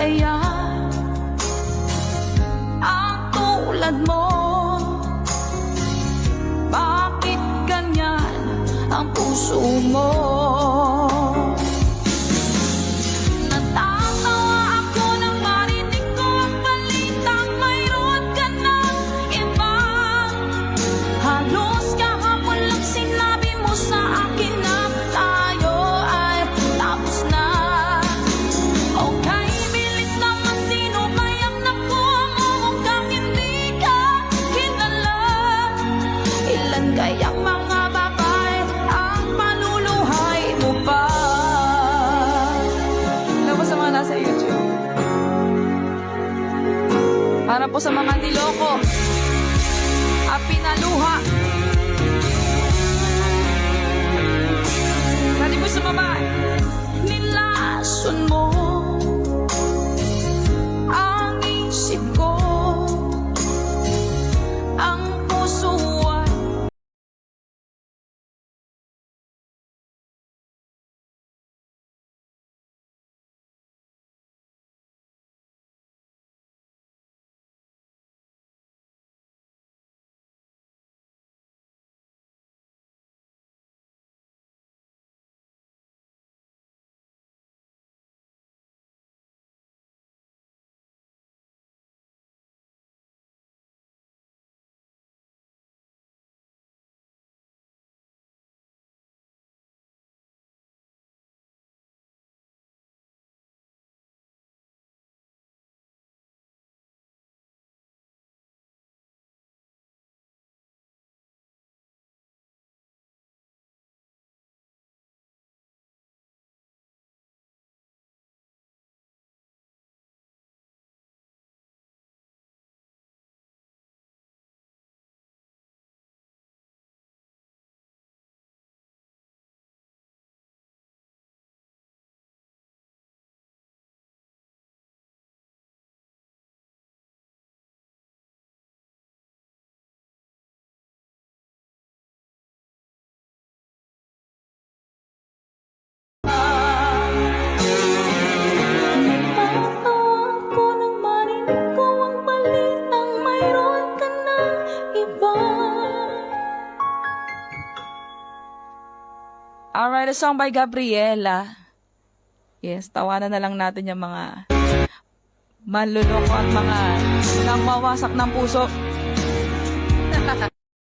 kaya ang tulad mo? Bakit ganyan ang puso mo? Natatawa ako nang marinig ko ang balitang mayroon ka ng iba. Halos kahapon lang sinabi mo sa akin na tayo ay tapos na. Okay, bilis naman, sino bayang nakuha mo mukhang hindi ka kilala? Ilan kayang mga babae ang maluluhay mo pa? Ano po sa mga nasa YouTube? Para po sa mga niloko at pinaluha. Pwede po sa babae. Nilason mo ang isip ko, ang puso ay Alright, a song by Gabriela. Yes, tawanan na lang natin yung mga manluloko at mga nang mawasak ng puso.